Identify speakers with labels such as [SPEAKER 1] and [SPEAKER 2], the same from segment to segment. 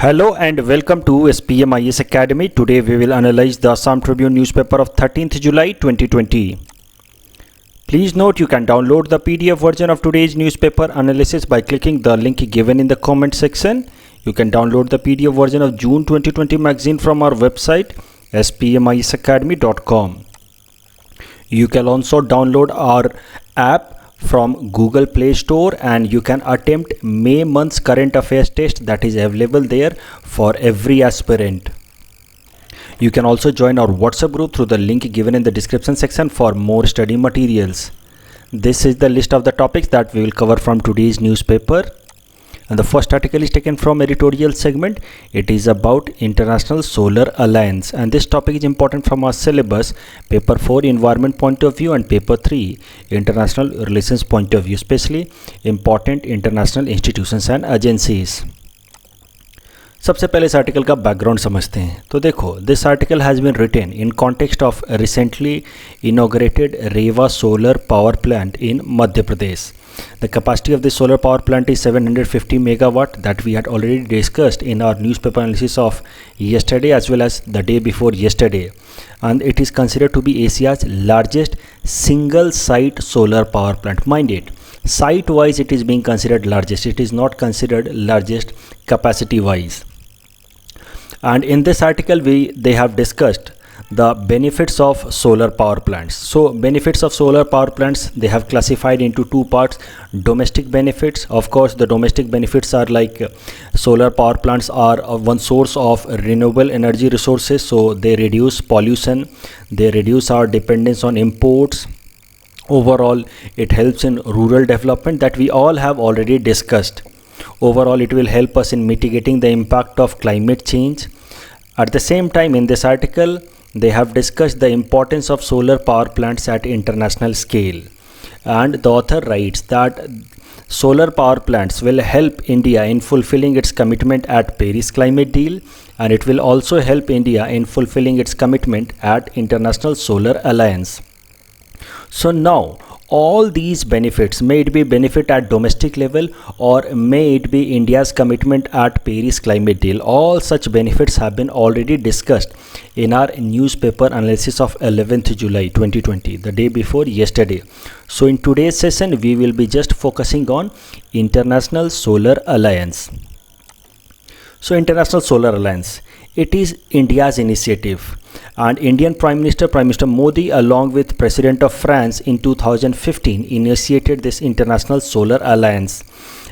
[SPEAKER 1] Hello and welcome to SPMIS Academy. Today we will analyze the Assam Tribune newspaper of 13th July 2020. Please note you can download the PDF version of today's newspaper analysis by clicking the link given in the comment section. You can download the PDF version of June 2020 magazine from our website spmisacademy.com. You can also download our app from Google Play Store and you can attempt May month's current affairs test that is available there for every aspirant. You can also join our WhatsApp group through the link given in the description section for more study materials. This is the list of the topics that we will cover from today's newspaper. And the first article is taken from editorial segment. It is about International Solar Alliance, and this topic is important from our syllabus, paper 4 environment point of view and paper 3 international relations point of view, especially important international institutions and agencies. सबसे पहले इस article का background समझते हैं. तो देखो, this article has been written in context of recently inaugurated Rewa solar power plant in Madhya Pradesh. The capacity of this solar power plant is 750 megawatt that we had already discussed in our newspaper analysis of yesterday as well as the day before yesterday, and it is considered to be Asia's largest single site solar power plant. Mind it, site wise it is being considered largest, it is not considered largest capacity wise. And in this article they have discussed the benefits of solar power plants. So benefits of solar power plants they have classified into two parts. Domestic benefits, of course the domestic benefits are like solar power plants are one source of renewable energy resources, so they reduce pollution, they reduce our dependence on imports. Overall it helps in rural development that we all have already discussed. Overall it will help us in mitigating the impact of climate change. At the same time, in this article they have discussed the importance of solar power plants at international scale, and the author writes that solar power plants will help India in fulfilling its commitment at Paris Climate Deal, and it will also help India in fulfilling its commitment at International Solar Alliance. So now all these benefits, may it be benefit at domestic level or may it be India's commitment at Paris Climate Deal, all such benefits have been already discussed in our newspaper analysis of 11th July 2020, the day before yesterday. So in today's session we will be just focusing on International Solar Alliance. So International Solar Alliance, it is India's initiative, and Indian Prime Minister Modi along with President of France in 2015 initiated this International Solar Alliance,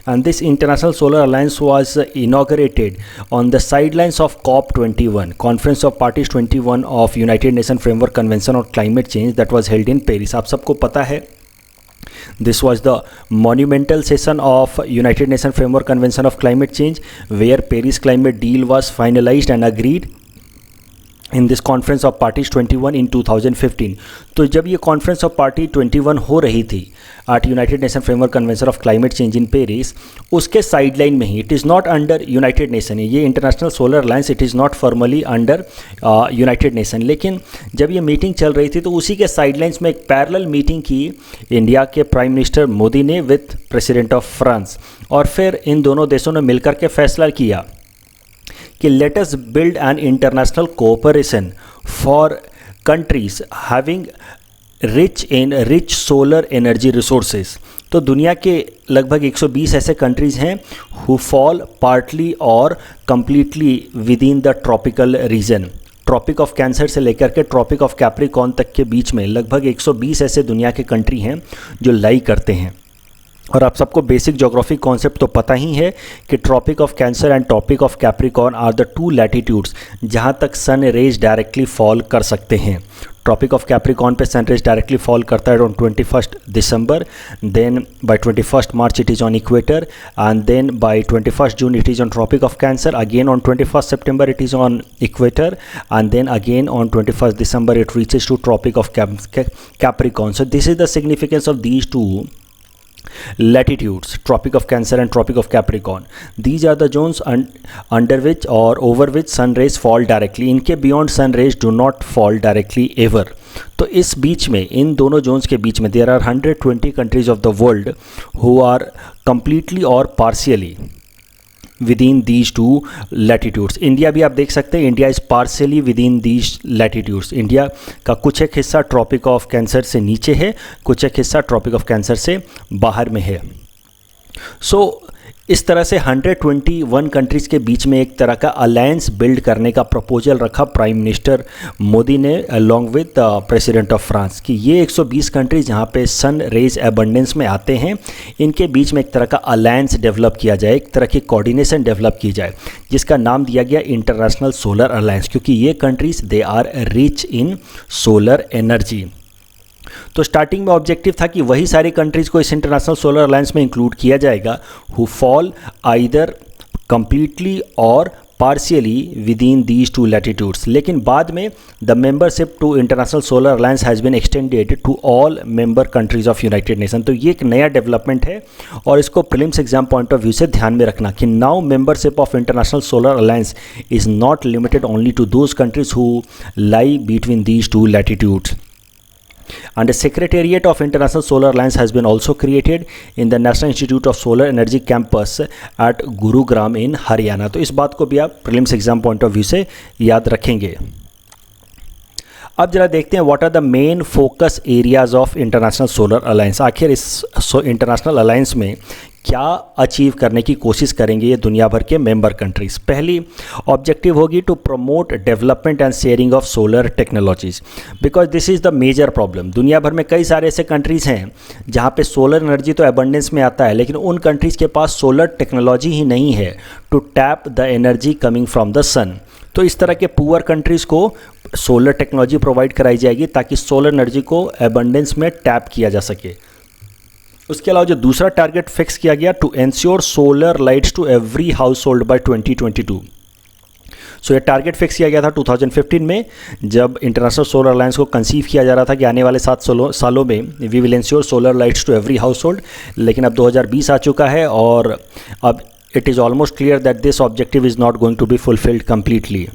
[SPEAKER 1] and this International Solar Alliance was inaugurated on the sidelines of COP21, Conference of Parties 21 of United Nations Framework Convention on Climate Change that was held in Paris. आप सबको पता है, this was the monumental session of United Nations Framework Convention of Climate Change where Paris Climate Deal was finalized and agreed in this Conference of Parties 21 in 2015. तो जब ये Conference of Party 21 हो रही थी at United Nations Framework Convention of Climate Change in Paris, उसके sideline में ही, it is not under United Nation, ये International Solar Alliance it is not formally under United Nation, लेकिन जब ये मीटिंग चल रही थी तो उसी के साइडलाइंस में एक पैरेलल मीटिंग की इंडिया के प्राइम मिनिस्टर मोदी ने विथ प्रेसिडेंट ऑफ फ्रांस, और फिर इन दोनों देशों ने मिलकर के फैसला किया कि let us build an international cooperation for countries having rich solar energy resources. तो दुनिया के लगभग 120 ऐसे कंट्रीज़ हैं हु फॉल पार्टली और completely within the tropical region. Tropic of Cancer से लेकर के ट्रॉपिक ऑफ कैप्रिकॉर्न तक के बीच में लगभग 120 ऐसे दुनिया के कंट्री हैं जो लाई करते हैं. और आप सबको बेसिक ज्योग्राफिक कॉन्सेप्ट तो पता ही है कि Tropic of Cancer and Tropic of Capricorn are the two latitudes जहाँ तक सन रेज डायरेक्टली फॉल कर सकते हैं. ट्रॉपिक ऑफ कैप्रिकॉर्न पे सन रेज डायरेक्टली फॉल करता है on 21 December, then by 21 March it is on equator, and then by 21 June it is on Tropic of Cancer, again on 21 September it is on equator, and then again on 21 December it reaches to Tropic of Capricorn. So this is the significance of these two latitudes, Tropic of Cancer and Tropic of Capricorn. These are the zones under which or over which sun rays fall directly. इनके beyond sun rays do not fall directly ever. तो इस बीच में, इन दोनों Jones के बीच में there are 120 countries of the world who are completely or partially with in these two latitudes. India भी आप देख सकते हैं, India is partially within these latitudes. India का कुछ एक हिस्सा ट्रॉपिक ऑफ कैंसर से नीचे है, कुछ एक हिस्सा ट्रॉपिक ऑफ कैंसर से बाहर में है। सो इस तरह से 121 कंट्रीज़ के बीच में एक तरह का अलायंस बिल्ड करने का प्रपोजल रखा प्राइम मिनिस्टर मोदी ने along with president of France कि ये 120 कंट्रीज़ जहाँ पे सन रेज एबंडेंस में आते हैं, इनके बीच में एक तरह का अलायंस डेवलप किया जाए, एक तरह की कोऑर्डिनेशन डेवलप की जाए, जिसका नाम दिया गया इंटरनेशनल सोलर अलायंस, क्योंकि ये countries they are rich in solar energy. तो स्टार्टिंग में ऑब्जेक्टिव था कि वही सारी कंट्रीज़ को इस इंटरनेशनल सोलर अलायंस में इंक्लूड किया जाएगा हु फॉल आइदर कंप्लीटली और partially within these two latitudes. लेकिन बाद में the membership to international solar alliance has been extended to all member countries of United Nation. तो ये एक नया डेवलपमेंट है और इसको prelims exam point of view से ध्यान में रखना कि now membership of international solar alliance is not limited only to those countries who lie between these two latitudes. And a Secretariat of International Solar Alliance has been also created in the National Institute of Solar Energy campus at Gurugram in Haryana। तो इस बात को भी आप prelims exam point of view से याद रखेंगे। अब जरा देखते हैं what are the main focus areas of international solar alliance. आखिर इस इंटरनेशनल अलायंस में क्या अचीव करने की कोशिश करेंगे ये दुनिया भर के मेंबर कंट्रीज़। पहली ऑब्जेक्टिव होगी to promote development and sharing of solar technologies, because this is the major problem. दुनिया भर में कई सारे ऐसे कंट्रीज़ हैं जहाँ पे सोलर एनर्जी तो एबंडेंस में आता है, लेकिन उन कंट्रीज़ के पास सोलर टेक्नोलॉजी ही नहीं है to tap the energy coming from the sun. तो इस तरह के पुअर कंट्रीज़ को सोलर टेक्नोलॉजी प्रोवाइड कराई जाएगी ताकि सोलर एनर्जी को एबंडेंस में टैप किया जा सके। उसके अलावा जो दूसरा टारगेट फिक्स किया गया, to ensure solar lights to every household by 2022। So ये टारगेट फिक्स किया गया था 2015 में, जब इंटरनेशनल सोलर अलायंस को कंसीव किया जा रहा था कि आने वाले 7 सालों में we will ensure solar lights to every household. लेकिन अब 2020 आ चुका है और अब it is almost clear that this objective is not going to be fulfilled completely.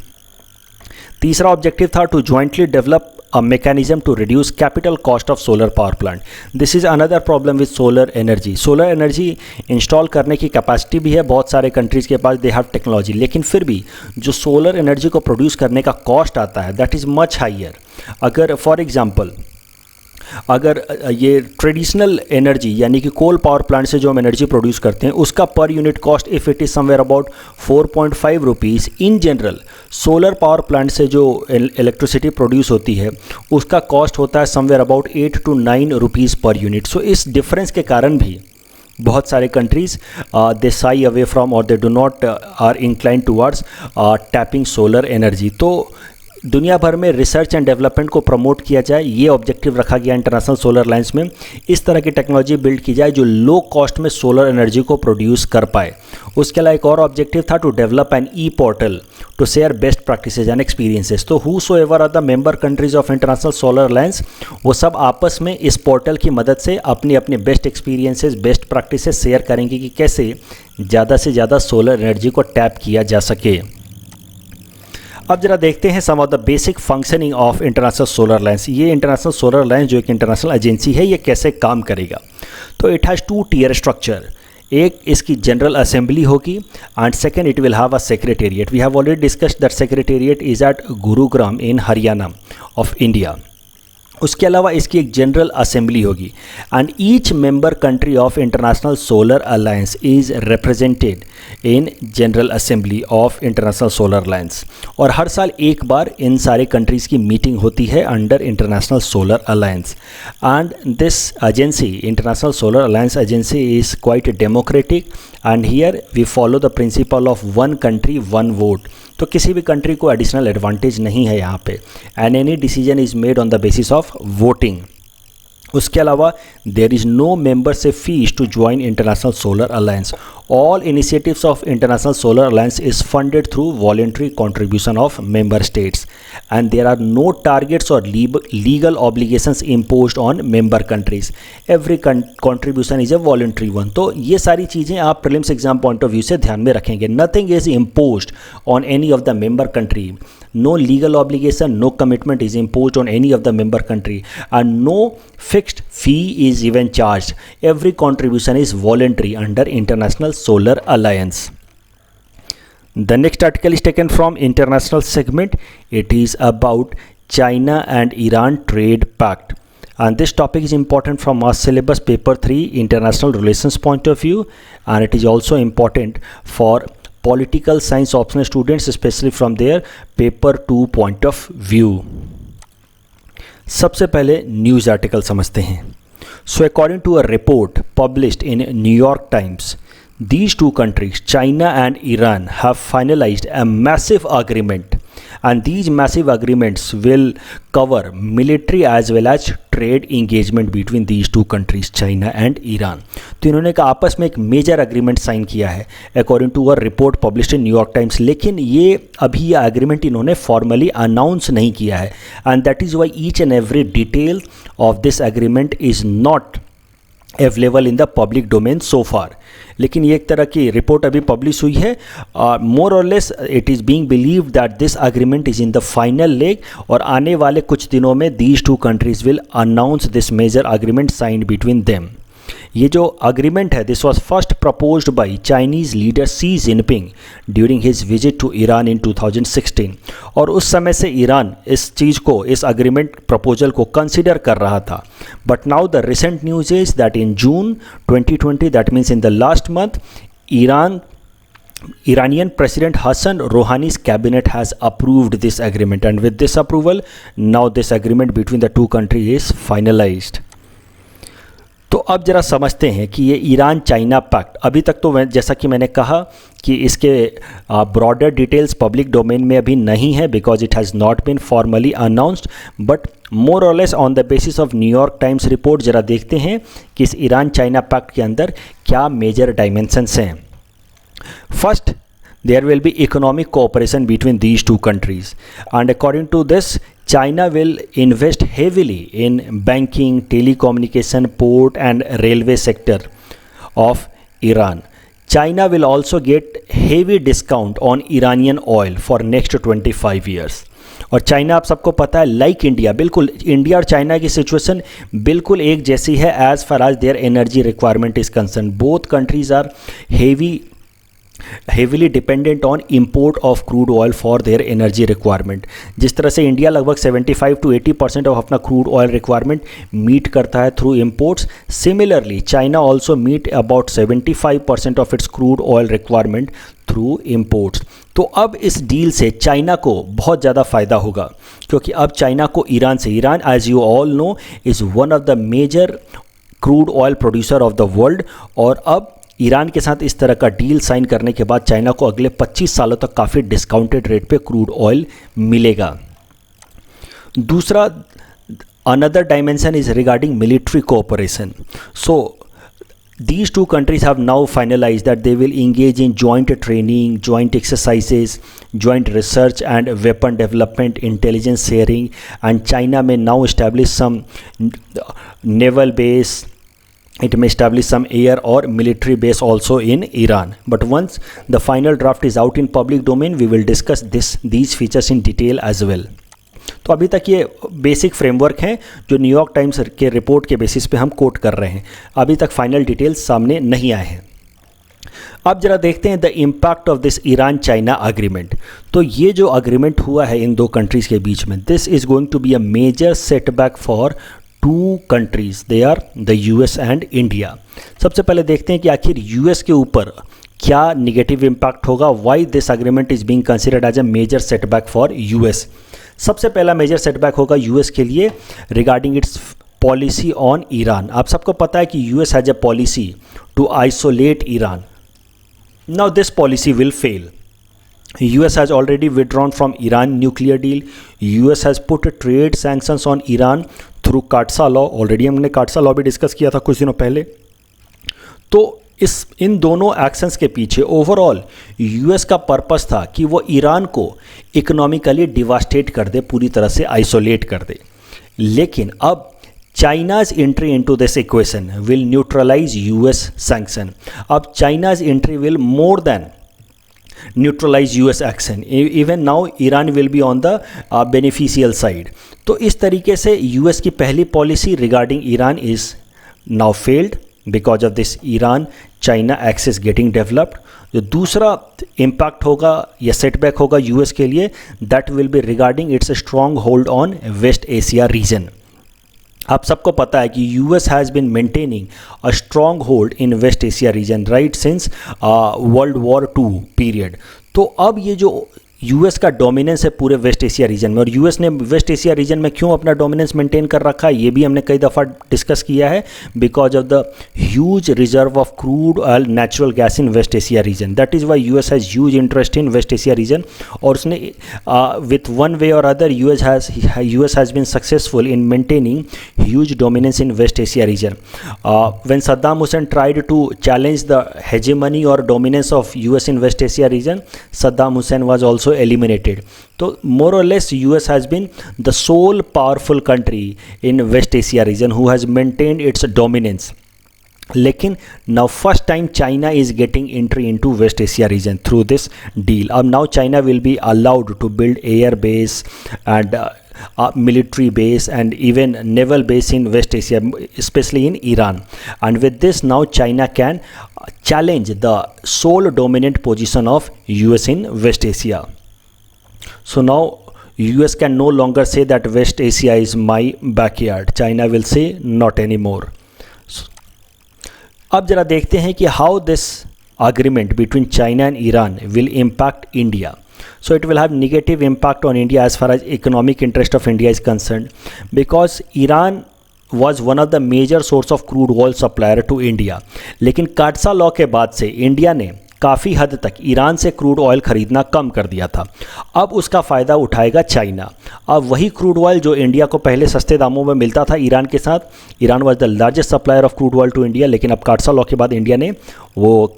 [SPEAKER 1] तीसरा ऑब्जेक्टिव था to jointly develop a mechanism to reduce capital cost of solar power plant. This is another problem with solar energy. Solar energy install करने की capacity भी है बहुत सारे countries के पास, they have technology, लेकिन फिर भी जो सोलर एनर्जी को प्रोड्यूस करने का कॉस्ट आता है दैट इज़ मच हाइयर। अगर फॉर एग्जांपल अगर ये ट्रेडिशनल एनर्जी यानी कि कोल पावर प्लांट से जो हम एनर्जी प्रोड्यूस करते हैं उसका per unit cost if it is somewhere about 4.5 rupees in general, solar power plant से जो इलेक्ट्रिसिटी प्रोड्यूस होती है उसका कॉस्ट होता है somewhere about 8 to 9 rupees per unit. So इस डिफरेंस के कारण भी बहुत सारे countries they shy away from और they do not are incline towards tapping solar energy. तो दुनिया भर में रिसर्च एंड डेवलपमेंट को प्रमोट किया जाए, ये ऑब्जेक्टिव रखा गया इंटरनेशनल सोलर अलायंस में। इस तरह की टेक्नोलॉजी बिल्ड की जाए जो लो कॉस्ट में सोलर एनर्जी को प्रोड्यूस कर पाए। उसके अलावा एक और ऑब्जेक्टिव था to develop an E portal to share best practices and experiences. तो whoever are the member countries of international solar Alliance, वो सब आपस में इस पोर्टल की मदद से अपने अपने best experiences, best practices share करेंगे कि कैसे ज़्यादा से ज़्यादा सोलर एनर्जी को टैप किया जा सके। अब जरा देखते हैं some of the basic functioning of international solar Alliance. ये इंटरनेशनल सोलर अलायंस जो एक इंटरनेशनल एजेंसी है, ये कैसे काम करेगा। तो इट हैज़ 2 tier स्ट्रक्चर। एक इसकी जनरल असेंबली होगी and second it will have a secretariat. We have already discussed that secretariat is at Gurugram in Haryana of India. उसके अलावा इसकी एक जनरल असेंबली होगी and each member country of international solar alliance is represented in general assembly of international solar alliance. और हर साल एक बार इन सारे कंट्रीज़ की मीटिंग होती है under international solar alliance. And this agency, international solar alliance agency, is quite democratic and here we follow the principle of 1 country 1 vote। तो किसी भी कंट्री को एडिशनल एडवांटेज नहीं है यहाँ पे, and any decision is made on the basis of voting. उसके अलावा there is no membership fee to join International solar Alliance. All initiatives of international solar alliance is funded through voluntary contribution of member states and there are no targets और legal obligations imposed on member countries. Every contribution is a voluntary one. तो ये सारी चीज़ें आप prelims exam point of view से ध्यान में रखेंगे। Nothing is imposed on any of the member country. No legal obligation, no commitment is imposed on any of the member country and no fixed fee is even charged. Every contribution is voluntary under International Solar Alliance. The next article is taken from international segment. It is about China and Iran trade pact, and this topic is important from our syllabus paper 3 international relations point of view, and it is also important for political science optional students, especially from their paper 2 point of view. सबसे पहले news article समझते हैं. So according to a report published in New York Times, these two countries, China and Iran, have finalized a massive agreement, and these massive agreements will cover military as well as trade engagement between these two countries, China and Iran. तो इन्होंने का आपस में एक major agreement sign किया है according to a report published in New York Times, लेकिन ये अभी ये एग्रीमेंट इन्होंने फॉर्मली अनाउंस नहीं किया है, and that is why each and every detail of this agreement is not available in the public domain so far. लेकिन ये एक तरह की रिपोर्ट अभी पब्लिश हुई है. मोर और less it is being believe that this agreement is in the final leg, और आने वाले कुछ दिनों में these two countries will announce this major agreement signed between them. ये जो अग्रीमेंट है, this was first proposed by Chinese leader Xi Jinping during his visit to Iran इन 2016, और उस समय से ईरान इस चीज़ को, इस अग्रीमेंट प्रपोजल को कंसिडर कर रहा था. But now the recent news is that in June 2020, that means in the last month, Iranian President Hassan Rouhani's cabinet has approved this agreement, and with this approval, now this agreement between the two countries is finalized. तो अब जरा समझते हैं कि ये Iran China pact, अभी तक तो जैसा कि मैंने कहा कि इसके ब्रॉडर डिटेल्स पब्लिक डोमेन में अभी नहीं है, because it has not been formally announced, but more और less on the basis of New York Times report जरा देखते हैं कि इस ईरान चाइना पैक्ट के अंदर क्या मेजर डायमेंशंस हैं. First, there will be economic cooperation between these two countries, and according to this, China will invest heavily in banking, telecommunication, port and railway sector of Iran. China will also get heavy discount on Iranian oil for next 25 years. और China आप सबको पता है, like India, बिल्कुल India और China की situation बिल्कुल एक जैसी है as far as their energy requirement is concern. Both countries are heavily dependent on import of crude oil for their energy requirement. जिस तरह से इंडिया लगभग 75 to 80% ऑफ अपना क्रूड ऑयल रिक्वायरमेंट मीट करता है through imports, similarly China also meet about 75% of its crude oil requirement through imports. तो अब इस डील से चाइना को बहुत ज़्यादा फ़ायदा होगा, क्योंकि अब चाइना को ईरान से, Iran as you all know is one of the major crude oil producer of the world, और अब ईरान के साथ इस तरह का डील साइन करने के बाद चाइना को अगले 25 सालों तक काफ़ी डिस्काउंटेड रेट पे क्रूड ऑयल मिलेगा. दूसरा, another dimension is regarding military cooperation. So these two countries have now finalized that they will engage in joint training, joint exercises, joint research and weapon development, intelligence sharing, and China may now establish some naval base. It may establish some air or military base also in Iran. But once the final draft is out in public domain, we will discuss these features in detail as well. तो अभी तक ये basic framework हैं जो New York times के report के basis पे हम कोट कर रहे हैं. अभी तक फाइनल डिटेल्स सामने नहीं आए हैं. अब जरा देखते हैं the impact of this Iran China agreement. तो ये जो अग्रीमेंट हुआ है इन दो कंट्रीज़ के बीच में, this is going to be a major setback for two countries, they are the US and India. सबसे पहले देखते हैं कि आखिर यूएस के ऊपर क्या निगेटिव इम्पैक्ट होगा. Why this agreement is being considered as a major setback for US. सबसे पहला मेजर सेटबैक होगा यूएस के लिए regarding its policy on Iran. आप सबको पता है कि US has a policy to isolate Iran. Now this policy will fail. US has already withdrawn from Iran nuclear deal. US has put trade sanctions on Iran through CAATSA law. Already हमने CAATSA law भी discuss किया था कुछ दिनों पहले. तो इन दोनों actions के पीछे ओवरऑल US का पर्पस था कि वो ईरान को इकोनॉमिकली डिवास्टेट कर दे, पूरी तरह से आइसोलेट कर दे. लेकिन अब China's entry into this equation will neutralize US sanction. अब China's entry will more than neutralize US action. Even now Iran will be on the beneficial side. तो इस तरीके से US की पहली पॉलिसी regarding Iran is now failed because of this Iran China access getting developed. जो दूसरा impact होगा या सेटबैक होगा यूएस के लिए, that will be regarding its strong hold on West Asia region. आप सबको पता है कि US has been maintaining a strong hold in West Asia region right since World War 2 period. तो अब ये जो यूएस का डोमिनेंस है पूरे वेस्ट एशिया रीजन में, और यूएस ने वेस्ट एशिया रीजन में क्यों अपना डोमिनेंस मेंटेन कर रखा है, ये भी हमने कई दफ़ा डिस्कस किया है। Because of the huge reserve of crude oil natural gas in West Asia region, that is why US has huge interest in West Asia region. और उसने विथ वन वे और other US has been successful in maintaining huge dominance in West Asia region. When Saddam Hussein tried to challenge the hegemony और dominance of US in West Asia region, Saddam Hussein was also eliminated. So more or less US has been the sole powerful country in West Asia region who has maintained its dominance. लेकिन now first time China is getting entry into West Asia region through this deal. अब now China will be allowed to build air base and military base and even naval base in West Asia, especially in Iran. And with this now China can challenge the sole dominant position of US in West Asia. So now US can no longer say that West Asia is my backyard. China will say not anymore. अब जरा देखते हैं कि how this agreement between China and Iran will impact India. So it will have negative impact on India as far as economic interest of India is concerned, because Iran was one of the major source of crude oil supplier to India. लेकिन काटसा law के बाद से India ने काफ़ी हद तक Iran से crude oil ख़रीदना कम कर दिया था। अब उसका फ़ायदा उठाएगा चाइना। अब वही क्रूड ऑयल जो इंडिया को पहले सस्ते दामों में मिलता था ईरान के साथ, Iran was the largest supplier of crude oil to India, लेकिन अब काटसा लॉ के बाद इंडिया ने वो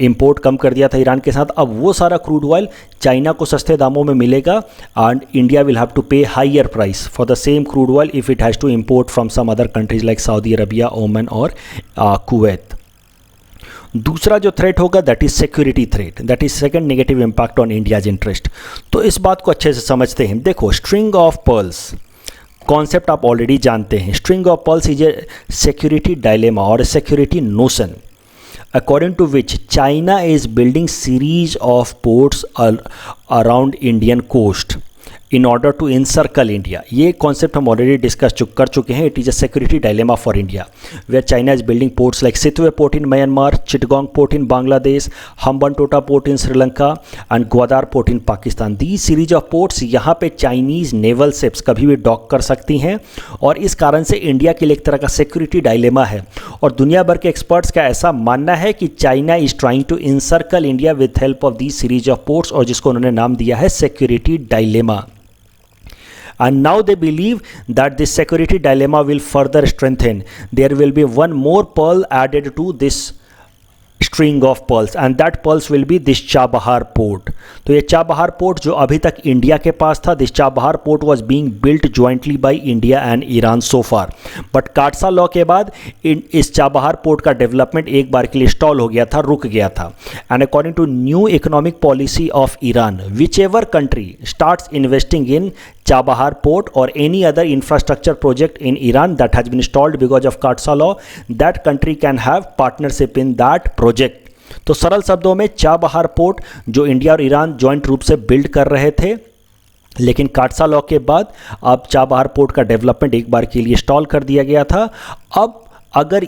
[SPEAKER 1] इंपोर्ट कम कर दिया था ईरान के साथ। अब वो सारा क्रूड ऑयल चाइना को सस्ते दामों में मिलेगा and India will have to pay higher price for the same crude oil if it has to import from some other countries like Saudi Arabia, Oman और कुवैत। दूसरा जो थ्रेट होगा that is security threat, that is second negative impact on India's interest. तो इस बात को अच्छे से समझते हैं। देखो, स्ट्रिंग ऑफ पर्ल्स कॉन्सेप्ट आप ऑलरेडी जानते हैं। String of pearls is A security dilemma और security notion according to which China is building series of ports around Indian coast in order to encircle India. ये concept हम already discuss कर चुके हैं। It is a security dilemma for India where China is building ports like Sittwe port in Myanmar, Chittagong port in Bangladesh, Hambantota port in Sri Lanka and Gwadar port in Pakistan. The series of ports यहाँ पे Chinese naval ships कभी भी dock कर सकती हैं और इस कारण से इंडिया के लिए एक तरह का सिक्योरिटी डायलेमा है। और दुनिया भर के एक्सपर्ट्स का ऐसा मानना है कि China is trying to encircle India with help of the series of ports, और जिसको उन्होंने नाम दिया है security dilemma. And now they believe that this security dilemma will further strengthen. There will be one more pearl added to this string of pearls and that pearls will be this Chabahar port. तो ये Chabahar port जो अभी तक India के पास था, this Chabahar port was being built jointly by India and Iran so far, but काटसा law के बाद इस चाबहार पोर्ट का डेवलपमेंट एक बार के लिए स्टॉल हो गया था, रुक गया था। And according to new economic policy of Iran, whichever country starts investing in Chabahar port or any other infrastructure project in Iran that has been stalled because of Katsa law, that country can have partnership in that project. तो सरल शब्दों में Chabahar port जो India और Iran joint रूप से build कर रहे थे, लेकिन काटसा लॉ के बाद अब चाबहार पोर्ट का डेवलपमेंट एक बार के लिए स्टॉल कर दिया गया था। अब अगर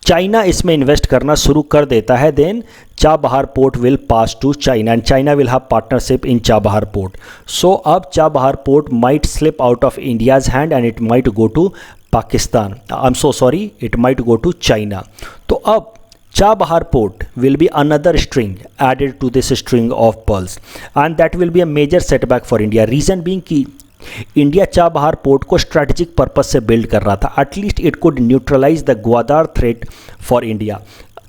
[SPEAKER 1] चाइना इसमें इन्वेस्ट करना शुरू कर देता है, then Chabahar port will pass to China and China will have partnership in Chabahar port. So अब Chabahar port might slip out of India's hand and it might go to Pakistan, I am so sorry, it might go to China. तो अब Chabahar port will be another string added to this string of pearls and that will be a major setback for India. Reason being कि India Chabahar port को strategic purpose से build कर रहा था, at least it could neutralize the Gwadar threat for India.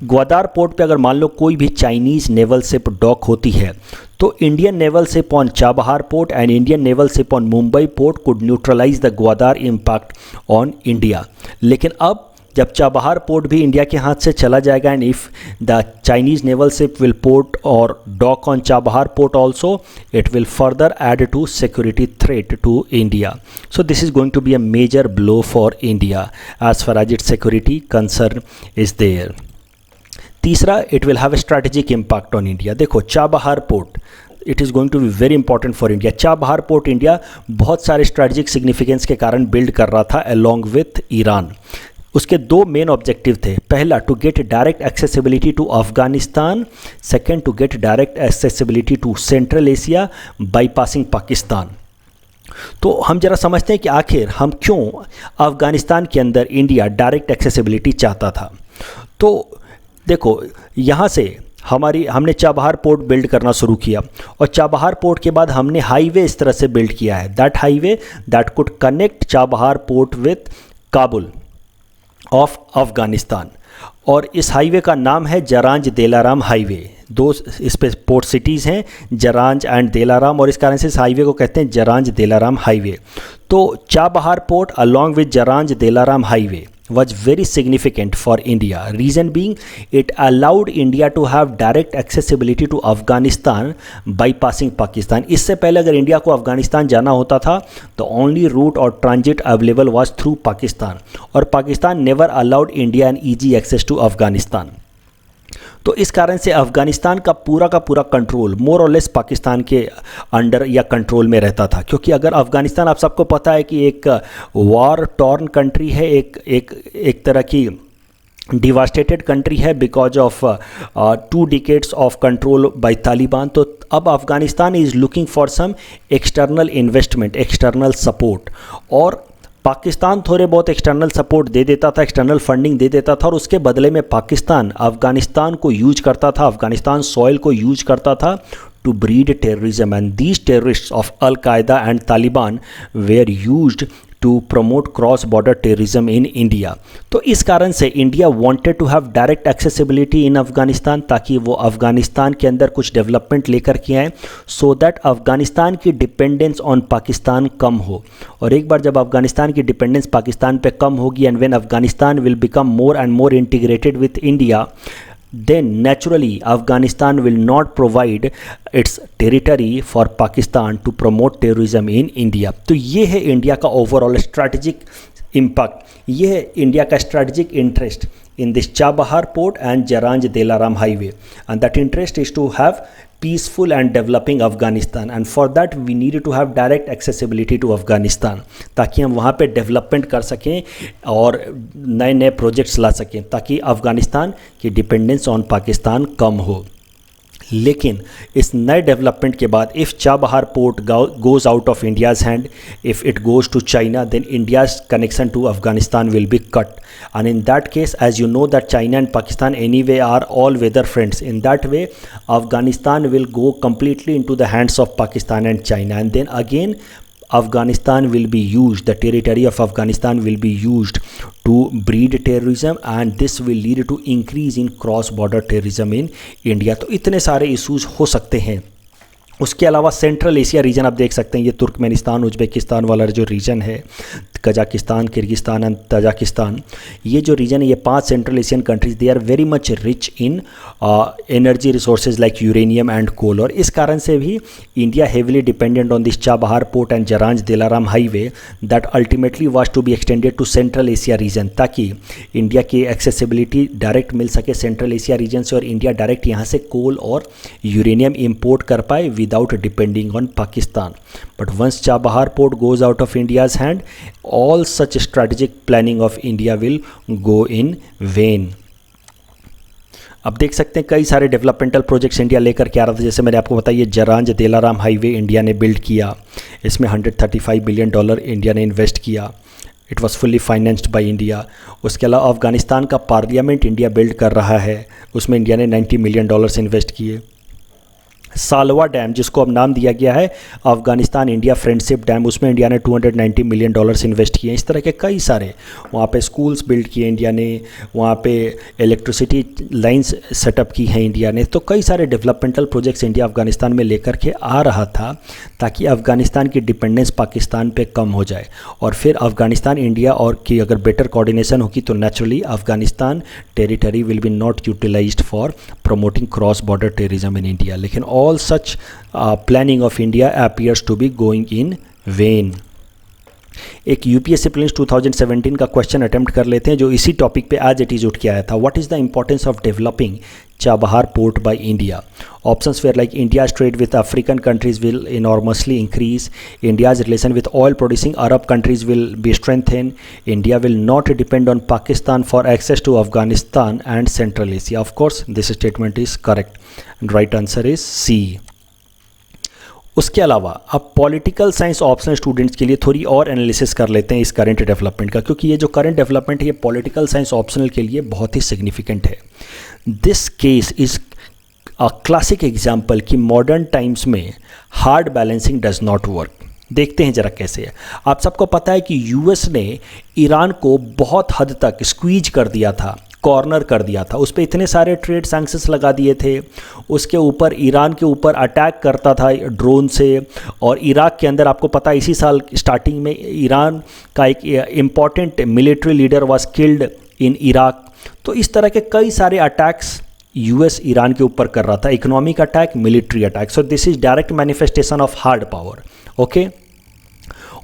[SPEAKER 1] Gwadar port पे अगर मान लो कोई भी चाइनीज़ नेवल शिप डॉक होती है तो Indian naval ship on Chabahar port and Indian naval ship on Mumbai port could neutralize the Gwadar impact on India. लेकिन अब जब चाबहार पोर्ट भी इंडिया के हाथ से चला जाएगा and if the Chinese naval ship will port और dock on Chabahar port also, it will further add to security threat to India. So this is going to be a major blow for India as far as its security concern is there. तीसरा, it will have a strategic impact on India. देखो, Chabahar port, it is going to be very important for India. Chabahar port India बहुत सारे strategic significance के कारण build कर रहा था along with Iran. उसके दो मेन ऑब्जेक्टिव थे। पहला, to get direct accessibility to Afghanistan. Second, to get direct accessibility to Central Asia bypassing Pakistan. तो हम जरा समझते हैं कि आखिर हम क्यों अफगानिस्तान के अंदर इंडिया डायरेक्ट एक्सेसिबिलिटी चाहता था। तो देखो, यहाँ से हमने चाबहार पोर्ट बिल्ड करना शुरू किया, और चाबहार पोर्ट के बाद हमने हाईवे इस तरह से बिल्ड किया है, that highway that could connect Chabahar port with Kabul of Afghanistan. और इस हाईवे का नाम है जरांज देलाराम हाईवे। दो इस पे पोर्ट सिटीज़ हैं, जरांज एंड देलाराम, और इस कारण से इस हाईवे को कहते हैं जरांज देलाराम हाईवे। तो Chabahar port along with Zaranj Delaram highway was very significant for India. Reason being, it allowed India to have direct accessibility to Afghanistan bypassing Pakistan. इससे पहले अगर इंडिया को अफगानिस्तान जाना होता था तो only route और transit available was through Pakistan, और Pakistan never allowed India an easy access to Afghanistan. तो इस कारण से अफ़गानिस्तान का पूरा कंट्रोल मोर और लेस पाकिस्तान के अंडर या कंट्रोल में रहता था, क्योंकि अगर अफ़गानिस्तान, आप सबको पता है कि एक वॉर टॉर्न कंट्री है, एक तरह की डिवास्टेटेड कंट्री है because of 2 decades of control by Taliban. तो अब Afghanistan is looking for some external investment, external support, और पाकिस्तान थोड़े बहुत एक्सटर्नल सपोर्ट दे देता था, एक्सटर्नल फंडिंग दे देता था, और उसके बदले में पाकिस्तान अफ़गानिस्तान को यूज करता था, अफ़गानिस्तान सॉइल को यूज करता था to breed terrorism, and these terrorists of Al-Qaeda and Taliban were used to promote cross border terrorism in India. तो इस कारण से India wanted to have direct accessibility in Afghanistan, ताकि वो अफ़गानिस्तान के अंदर कुछ डेवलपमेंट लेकर के आएँ, सो दैट अफ़गानिस्तान की डिपेंडेंस ऑन पाकिस्तान कम हो। और एक बार जब अफ़गानिस्तान की डिपेंडेंस पाकिस्तान पे कम होगी, and when Afghanistan will become more and more integrated with India, then naturally Afghanistan will not provide its territory for Pakistan to promote terrorism in India. तो ये है इंडिया का ओवरऑल स्ट्रैटेजिक इम्पैक्ट, ये है इंडिया का strategic interest in this Chabahar port and Jaranj Delaram highway, and that interest is to have peaceful and developing Afghanistan, and for that we needed to have direct accessibility to Afghanistan, ताकि हम वहाँ पे development कर सकें और नए नए projects ला सकें, ताकि अफ़गानिस्तान की डिपेंडेंस ऑन पाकिस्तान कम हो। लेकिन इस नए डेवलपमेंट के बाद if Chabahar port goes out of India's hand, if it goes to China, then India's connection to Afghanistan will be cut, and in that case, as you know that China and Pakistan anyway are all weather friends, in that way Afghanistan will go completely into the hands of Pakistan and China, and then again Afghanistan will be used, the territory of Afghanistan will be used to breed terrorism, and this will lead to increase in cross border terrorism in India. तो इतने सारे issues हो सकते हैं। उसके अलावा central Asia region आप देख सकते हैं, ये तुर्कमेनिस्तान उज़्बेकिस्तान वाला जो रीजन है, कजाकिस्तान, किर्गिस्तान एंड तजाकिस्तान, ये जो रीजन है, ये 5 Central Asian countries, they are very much rich in energy resources like uranium and coal, और इस कारण से भी India heavily dependent on this Chabahar port and Zaranj Delaram highway that ultimately was to be extended to Central Asia region, ताकि India की accessibility direct मिल सके Central Asia reason से, और इंडिया डायरेक्ट यहाँ से कोल और यूरेनियम इम्पोर्ट कर पाए without depending on Pakistan. But once Chabahar port goes out of India's hand, all such strategic planning of India will go in vain. अब देख सकते हैं कई सारे डेवलपमेंटल प्रोजेक्ट्स इंडिया लेकर के आ रहा था, जैसे मैंने आपको बताया जरांज देलाराम हाईवे इंडिया ने बिल्ड किया, इसमें $135 बिलियन इंडिया ने इन्वेस्ट किया, it was fully financed by India. उसके अलावा अफगानिस्तान का पार्लियामेंट इंडिया बिल्ड कर रहा है, उसमें इंडिया ने $90 मिलियन इन्वेस्ट किए। सालवा डैम, जिसको अब नाम दिया गया है अफगानिस्तान इंडिया फ्रेंडशिप डैम, उसमें इंडिया ने $290 मिलियन इन्वेस्ट किए। इस तरह के कई सारे वहाँ पे स्कूल्स बिल्ड किए इंडिया ने, वहाँ पे इलेक्ट्रिसिटी लाइंस सेटअप की हैं इंडिया ने। तो कई सारे डेवलपमेंटल प्रोजेक्ट्स इंडिया अफगानिस्तान में लेकर के आ रहा था, ताकि अफगानिस्तान की डिपेंडेंस पाकिस्तान पे कम हो जाए, और फिर अफगानिस्तान इंडिया और की अगर बेटर कोऑर्डिनेशन होगी तो naturally Afghanistan territory will be not utilized for promoting cross border terrorism in India. लेकिन all such planning of India appears to be going in vain. एक यूपीएससी प्रीलिम्स 2017 का क्वेश्चन अटेम्प्ट कर लेते हैं जो इसी टॉपिक पे एज इट इज उठ के आया था. What is the importance of developing Chabahar port by India? Options were like India's trade with African countries will enormously increase, India's relation with oil producing Arab countries will be strengthened, India will not depend on Pakistan for access to Afghanistan and Central Asia. Of course this statement is correct and right answer is C. उसके अलावा अब political science optional students के लिए थोड़ी और analysis कर लेते हैं इस करंट डेवलपमेंट का, क्योंकि ये जो करंट डेवलपमेंट है ये पॉलिटिकल साइंस ऑप्शनल के लिए बहुत ही सिग्निफिकेंट है. This case is a classic example कि मॉडर्न टाइम्स में hard balancing does not work. देखते हैं ज़रा कैसे है. आप सबको पता है कि यूएस ने ईरान को बहुत हद तक स्क्वीज कर दिया था, कॉर्नर कर दिया था, उस पर इतने सारे ट्रेड सैंक्शंस लगा दिए थे, उसके ऊपर ईरान के ऊपर अटैक करता था ड्रोन से. और इराक के अंदर आपको पता है इसी साल स्टार्टिंग में ईरान का एक important military leader was killed in Iraq. तो इस तरह के कई सारे अटैक्स यूएस ईरान के ऊपर कर रहा था, economic attack, military attack. So this is direct manifestation of hard power. Okay,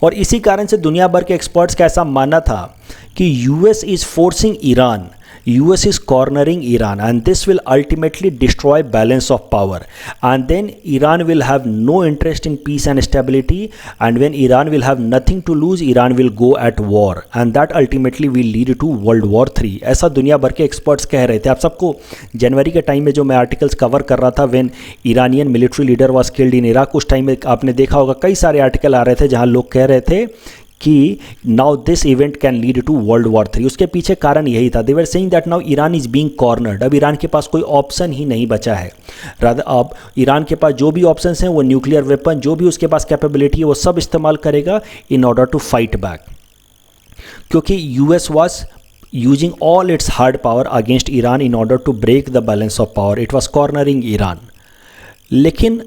[SPEAKER 1] और इसी कारण से दुनिया भर के एक्सपर्ट्स का ऐसा मानना था कि US is forcing Iran, US is cornering Iran and this will ultimately destroy balance of power, and then Iran will have no interest in peace and stability, and when Iran will have nothing to lose, Iran will go at war and that ultimately will lead to World War 3. ऐसा दुनिया भर के experts कह रहे थे. आप सबको जनवरी के टाइम में जो मैं आर्टिकल्स कवर कर रहा था when Iranian military leader was killed in Iraq, उस टाइम में आपने देखा होगा कई सारे आर्टिकल आ रहे थे जहां लोग कह रहे थे कि now this event can lead to world war 3. उसके पीछे कारण यही था. They were saying that now Iran is being cornered. अब ईरान के पास कोई ऑप्शन ही नहीं बचा है. रादर अब ईरान के पास जो भी ऑप्शन हैं वो न्यूक्लियर वेपन, जो भी उसके पास कैपेबिलिटी है वो सब इस्तेमाल करेगा in order to fight back, क्योंकि US was using all its hard power against Iran in order to break the balance of power. It was cornering Iran. लेकिन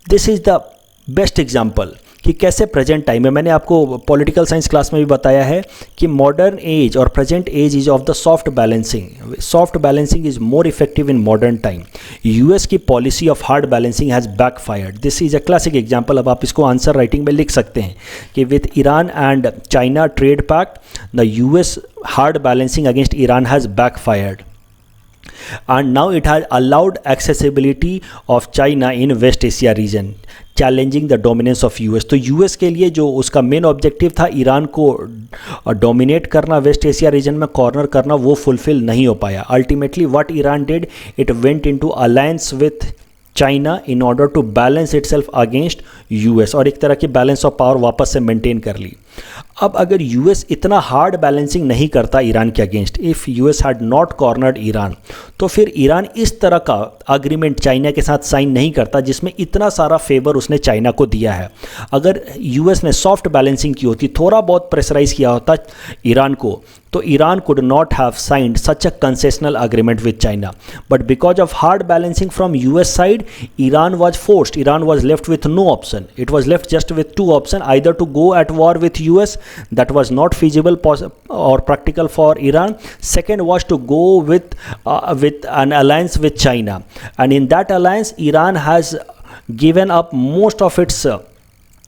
[SPEAKER 1] this is the best example कि कैसे present time में, मैंने आपको political science class में भी बताया है कि मॉडर्न एज और present age is of the soft balancing. Soft balancing is more effective in modern time. US की policy of hard balancing has backfired. This is a classic example. अब आप इसको आंसर राइटिंग में लिख सकते हैं कि with Iran and China trade pact the US hard balancing against Iran has backfired and now it has allowed accessibility of China in West Asia region, challenging the dominance of US. तो US के लिए जो उसका main objective था Iran को dominate करना, West Asia region में corner करना, वो फुलफिल नहीं हो पाया. Ultimately what Iran did, it went into alliance with China in order to balance itself against US, और एक तरह की बैलेंस ऑफ पावर वापस से मेंटेन कर ली. अब अगर यूएस इतना हार्ड बैलेंसिंग नहीं करता ईरान के against, if US had not cornered Iran, तो फिर ईरान इस तरह का अग्रीमेंट चाइना के साथ साइन नहीं करता जिसमें इतना सारा फेवर उसने चाइना को दिया है. अगर यूएस ने सॉफ्ट बैलेंसिंग की होती, थोड़ा बहुत प्रेशराइज किया होता ईरान को, तो Iran could not have signed such a concessional agreement with China. But because of hard balancing from US side, Iran was forced. Iran was left with no option. It was left just with two options: either to go at war with US, that was not feasible or practical for Iran. Second was to go with an alliance with China, and in that alliance, Iran has given up most of its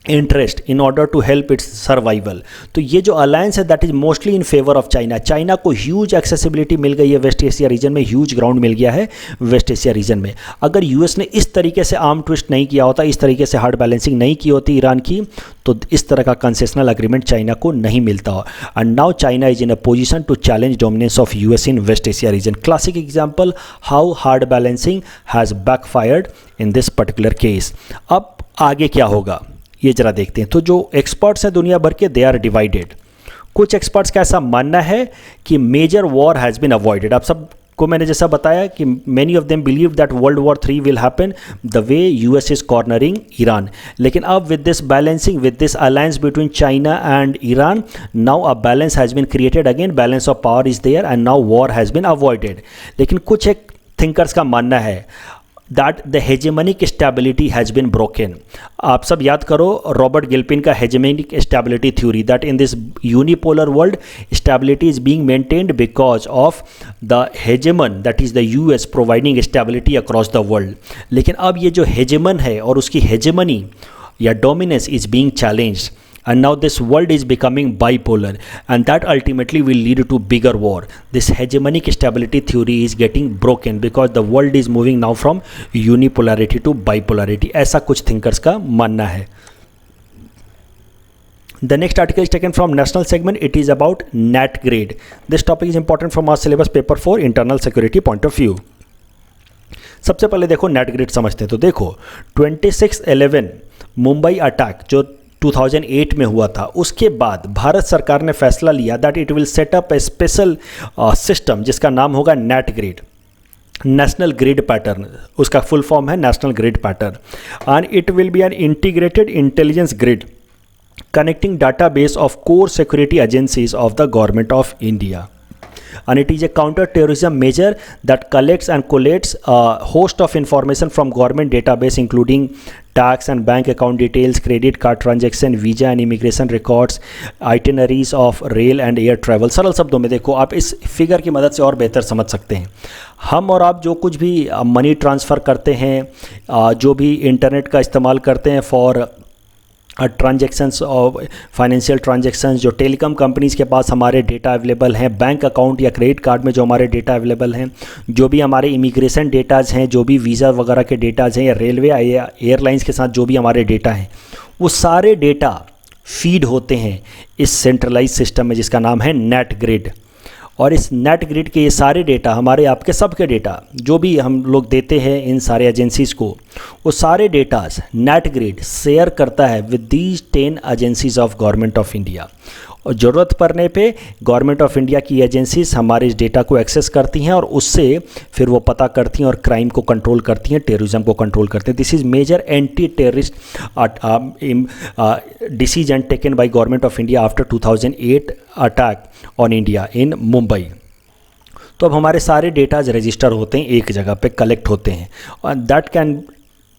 [SPEAKER 1] interest in order to help its survival. तो ये जो alliance है that is mostly in favour of China. China को huge accessibility मिल गई है West Asia region में, huge ground मिल गया है वेस्ट एशिया रीजन में. अगर यूएस ने इस तरीके से आर्म ट्विस्ट नहीं किया होता, इस तरीके से हार्ड बैलेंसिंग नहीं की होती ईरान की, तो इस तरह का कंसेशनल अग्रीमेंट चाइना को नहीं मिलता हो. And now China is in a position to challenge dominance of US in West Asia region. Classic example how hard balancing has backfired in this particular case. अब आगे क्या होगा ये जरा देखते हैं. तो जो एक्सपर्ट्स हैं दुनिया भर के, दे आर डिवाइडेड. कुछ एक्सपर्ट्स का ऐसा मानना है कि major war has been avoided. आप सबको मैंने जैसा बताया कि many of them believe that world war 3 will happen the way US is cornering Iran. लेकिन अब with this balancing, with this alliance between China and Iran, now a balance has been created again, balance of power is there and now war has been avoided. लेकिन कुछ एक thinkers का मानना है that the hegemonic stability has been broken. आप सब याद करो रॉबर्ट गिल्पिन का hegemonic stability theory, that in this unipolar world stability is being maintained because of the hegemon, that is the US providing stability across the world. लेकिन अब ये जो hegemon है और उसकी hegemony या dominance is being challenged. and now this world is becoming bipolar, and that ultimately will lead to bigger war. This hegemonic stability theory is getting broken because the world is moving now from unipolarity to bipolarity. ऐसा कुछ thinkers का मानना है. The next article is taken from national segment. It is about NatGrid. This topic is important from our syllabus paper for internal security point of view. सबसे पहले देखो NatGrid समझते हैं. तो देखो 26/11 मुंबई अटैक जो 2008 में हुआ था, उसके बाद भारत सरकार ने फैसला लिया that it will set up A special system जिसका नाम होगा NatGrid, नेशनल ग्रिड पैटर्न. उसका फुल फॉर्म है national grid pattern, and it will be an integrated intelligence grid connecting database of core security agencies of the government of India. And it is a counter-terrorism measure that collects and collates a host of information from government database including tax and bank account details, credit card transaction, visa and immigration records, itineraries of rail and air travel. सरल शब्दों में देखो, आप इस figure की मदद से और बेहतर समझ सकते हैं. हम और आप जो कुछ भी मनी ट्रांसफ़र करते हैं, जो भी इंटरनेट का इस्तेमाल करते हैं फॉर ट्रांजेक्शन्स और फाइनेंशियल ट्रांजेक्शन्स, जो टेलीकॉम कंपनीज़ के पास हमारे डेटा अवेलेबल हैं, बैंक अकाउंट या क्रेडिट कार्ड में जो हमारे डेटा अवेलेबल हैं, जो भी हमारे इमिग्रेशन डेटाज़ हैं, जो भी वीज़ा वगैरह के डेटाज़ हैं, या रेलवे या एयरलाइंस के साथ जो भी हमारे डेटा हैं, वो सारे डेटा फीड होते हैं इस सेंट्रलाइज सिस्टम में जिसका नाम है NatGrid. और इस NatGrid के ये सारे डेटा, हमारे आपके सबके डेटा जो भी हम लोग देते हैं इन सारे एजेंसीज़ को, वो सारे डेटाज NatGrid शेयर करता है with these 10 agencies of government of India. और ज़रूरत पड़ने पे गवर्नमेंट ऑफ इंडिया की एजेंसीज हमारे इस डेटा को एक्सेस करती हैं और उससे फिर वो पता करती हैं और क्राइम को कंट्रोल करती हैं, टेररिज्म को कंट्रोल करती हैं. This is major anti terrorist decision taken by government of India after 2008 attack on India in Mumbai. तो अब हमारे सारे डेटाज रजिस्टर होते हैं, एक जगह पे कलेक्ट होते हैं, और that can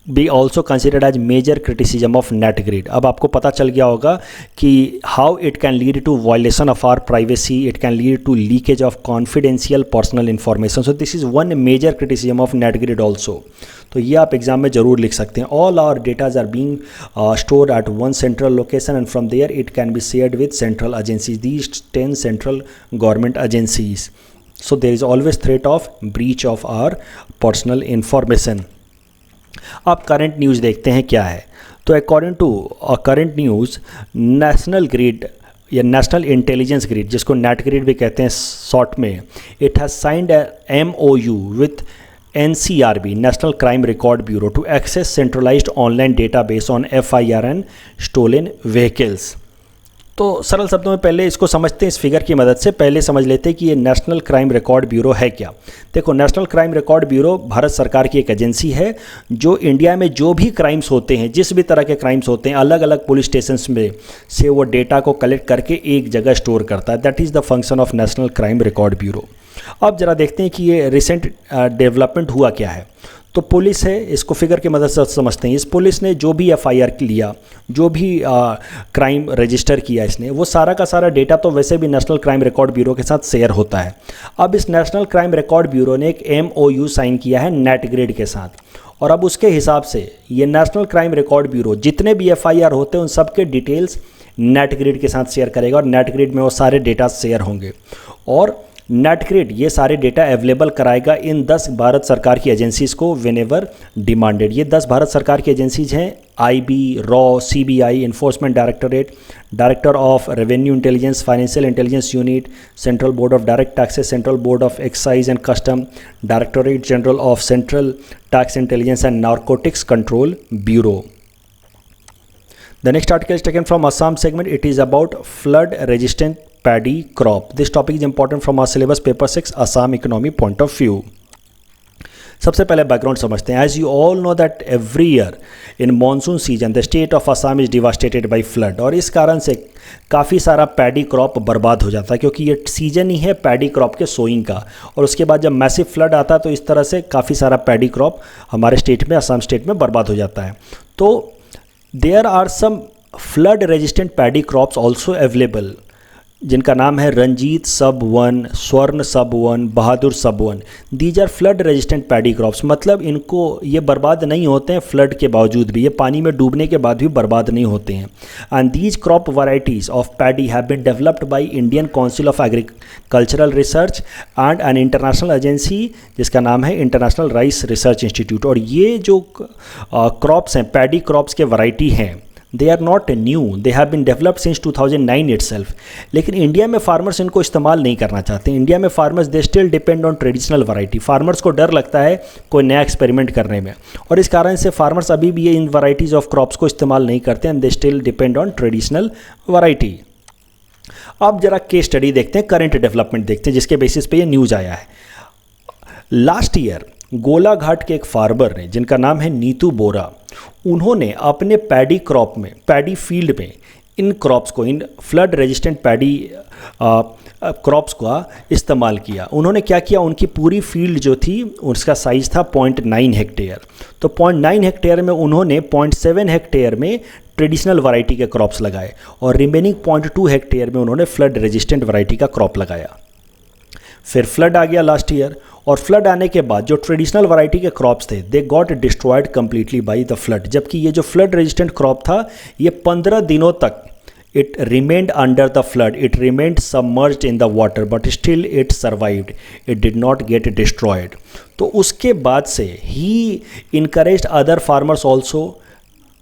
[SPEAKER 1] be also considered as major criticism of NatGrid. अब आपको पता चल गया होगा कि how it can lead to violation of our privacy, it can lead to leakage of confidential personal information. So this is one major criticism of NatGrid also. तो ये आप एग्जाम में ज़रूर लिख सकते हैं. All our datas are being stored at one central location and from there it can be shared with central agencies, these 10 central government agencies. So there is always threat of breach of our personal information. अब current news देखते हैं क्या है. तो according to current news, national grid या national intelligence grid, जिसको NatGrid भी कहते हैं शॉर्ट में, it has signed a MOU with NCRB, national crime record bureau, to access centralised online database on FIR and stolen vehicles. तो सरल शब्दों में पहले इसको समझते हैं, इस फिगर की मदद से पहले समझ लेते हैं कि ये नेशनल क्राइम रिकॉर्ड ब्यूरो है क्या. देखो, national crime record bureau Bharat सरकार की एक एजेंसी है जो इंडिया में जो भी क्राइम्स होते हैं, जिस भी तरह के क्राइम्स होते हैं, अलग अलग पुलिस स्टेशंस में से वो डेटा को कलेक्ट करके एक जगह स्टोर करता है. That is the function of national crime record bureau. अब जरा देखते हैं कि ये रिसेंट डेवलपमेंट हुआ क्या है. तो पुलिस है, इसको फिगर की मदद से समझते हैं. इस पुलिस ने जो भी FIR लिया, जो भी क्राइम रजिस्टर किया इसने, वो सारा का सारा डेटा तो वैसे भी नेशनल क्राइम रिकॉर्ड ब्यूरो के साथ शेयर होता है. अब इस नेशनल क्राइम रिकॉर्ड ब्यूरो ने एक MOU साइन किया है NatGrid के साथ, और अब उसके हिसाब से ये नेशनल क्राइम रिकॉर्ड ब्यूरो जितने भी FIR होते हैं उन सब के डिटेल्स NatGrid के साथ शेयर करेगा, और NatGrid में वो सारे डेटा शेयर होंगे. और NatGrid ये सारे डेटा अवेलेबल कराएगा इन 10 भारत सरकार की एजेंसीज़ को व्हेनेवर डिमांडेड. ये 10 भारत सरकार की एजेंसीज हैं: IB, RAW, CBI, enforcement directorate, director of revenue intelligence, financial intelligence unit, central board of direct taxes, central board of excise and custom, directorate general of central tax intelligence and narcotics control bureau. The next article is taken from Assam segment. It is about flood resistant paddy crop. This topic is important from our syllabus paper 6 Assam economy point of view. सबसे पहले background समझते हैं. As you all know that every year in monsoon season the state of Assam is devastated by flood. और इस कारण से काफ़ी सारा पैडी क्रॉप बर्बाद हो जाता है, क्योंकि ये सीजन ही है पैडी क्रॉप के सोइंग का. और उसके बाद जब मैसिव फ्लड आता है तो इस तरह से काफ़ी सारा पैडी क्रॉप हमारे स्टेट में, असम स्टेट में बर्बाद हो जाता है. तो there are some flood resistant paddy crops also available जिनका नाम है रंजीत सब 1, स्वर्ण सब 1, Bahadur sub 1। These are flood resistant paddy crops, मतलब इनको ये बर्बाद नहीं होते हैं फ्लड के बावजूद भी, ये पानी में डूबने के बाद भी बर्बाद नहीं होते हैं। And these crop varieties of paddy have been developed by Indian council of agricultural research and an international agency जिसका नाम है इंटरनेशनल राइस रिसर्च इंस्टीट्यूट। और ये जो क्रॉप्स हैं, पैडी क्रॉप्स के वैरायटी हैं, they are not new, they have been developed since 2009 itself. लेकिन इंडिया में फार्मर्स इनको इस्तेमाल नहीं करना चाहते। इंडिया में farmers they still depend on traditional variety. Farmers को डर लगता है कोई नया एक्सपेरिमेंट करने में, और इस कारण से फार्मर्स अभी भी ये इन वैराइटीज़ ऑफ क्रॉप्स को इस्तेमाल नहीं करते and they still depend on traditional variety. अब जरा केस स्टडी देखते हैं, करंट डेवलपमेंट देखते हैं जिसके बेसिस पे ये न्यूज़ आया है। लास्ट ईयर गोलाघाट के एक फार्मर ने जिनका नाम है नीतू बोरा, उन्होंने अपने पैडी क्रॉप में, पैडी फील्ड में इन क्रॉप्स को, इन फ्लड रेजिस्टेंट पैडी क्रॉप्स का इस्तेमाल किया। उन्होंने क्या किया, उनकी पूरी फील्ड जो थी उसका साइज़ था 0.9 हेक्टेयर। तो 0.9 हेक्टेयर में उन्होंने 0.7 हेक्टेयर में ट्रेडिशनल वैरायटी के क्रॉप्स लगाए और रिमेनिंग 0.2 हेक्टेयर में उन्होंने फ्लड रेजिस्टेंट वैरायटी का क्रॉप लगाया। फिर फ्लड आ गया लास्ट ईयर, और फ्लड आने के बाद जो ट्रेडिशनल वैरायटी के क्रॉप्स थे they got destroyed completely by the flood. जबकि ये जो फ्लड रेजिस्टेंट क्रॉप था ये 15 दिनों तक it remained under the flood, it remained submerged in the water but still it survived, it did not get destroyed. तो उसके बाद से ही इनकरेज्ड अदर फार्मर्स ऑल्सो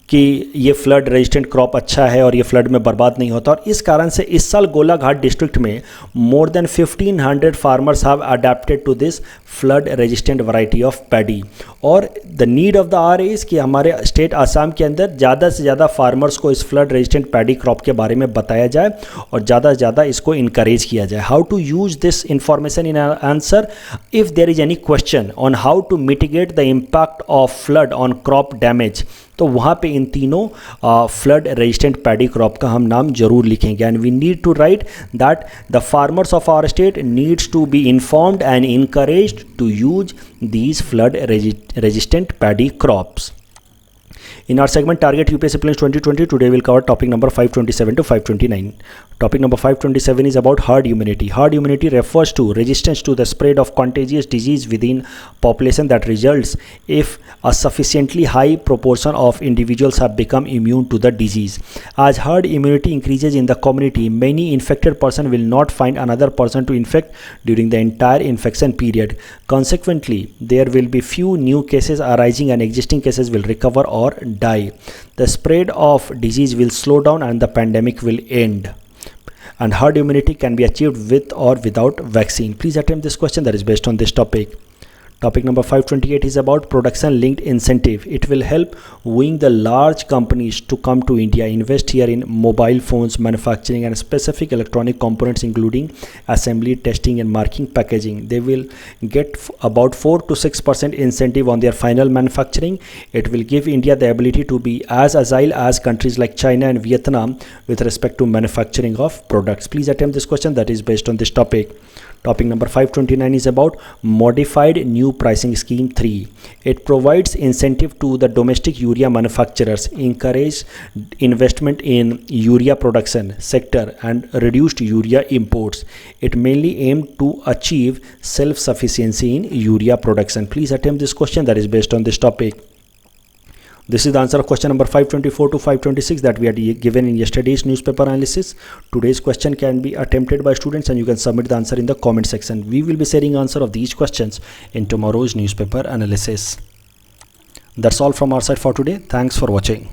[SPEAKER 1] कि ये फ्लड रेजिस्टेंट क्रॉप अच्छा है और ये फ्लड में बर्बाद नहीं होता। और इस कारण से इस साल गोलाघाट डिस्ट्रिक्ट में more than 1500 farmers have adapted to this flood resistant variety of paddy. और the need of the hour is कि हमारे स्टेट आसाम के अंदर ज़्यादा से ज़्यादा फार्मर्स को इस फ्लड रेजिस्टेंट पैडी क्रॉप के बारे में बताया जाए और ज़्यादा से ज़्यादा इसको इनकरेज किया जाए। How to use this information in answer, if there is any question on how to mitigate the impact of flood on crop damage, तो वहाँ पे इन तीनों फ्लड रेजिस्टेंट पैडी क्रॉप का हम नाम जरूर लिखेंगे। And we need to write that the farmers of our state needs to be informed and encouraged to use these flood resistant paddy crops. In our segment Target UPSC Prelims 2020, today we'll cover topic number 527 to 529. Topic number 527 is about herd immunity. Herd immunity refers to resistance to the spread of contagious disease within population that results if a sufficiently high proportion of individuals have become immune to the disease. As herd immunity increases in the community, many infected person will not find another person to infect during the entire infection period. Consequently, there will be few new cases arising and existing cases will recover or die. The spread of disease will slow down and the pandemic will end. And herd immunity can be achieved with or without vaccine. Please attempt this question that is based on this topic. Topic number 528 is about production linked incentive. It will help wooing the large companies to come to India, invest here in mobile phones manufacturing and specific electronic components including assembly, testing and marking, packaging. They will get about 4 to 6% incentive on their final manufacturing. It will give India the ability to be as agile as countries like China and Vietnam with respect to manufacturing of products. Please attempt this question that is based on this topic. Topic number 529 is about modified new pricing scheme 3. It provides incentive to the domestic urea manufacturers, encourage investment in urea production sector and reduced urea imports. It mainly aimed to achieve self-sufficiency in urea production. Please attempt this question that is based on this topic. This is the answer of question number 524 to 526 that we had given in yesterday's newspaper analysis. Today's question can be attempted by students and you can submit the answer in the comment section. We will be sharing answer of these questions in tomorrow's newspaper analysis. That's all from our side for today. Thanks for watching.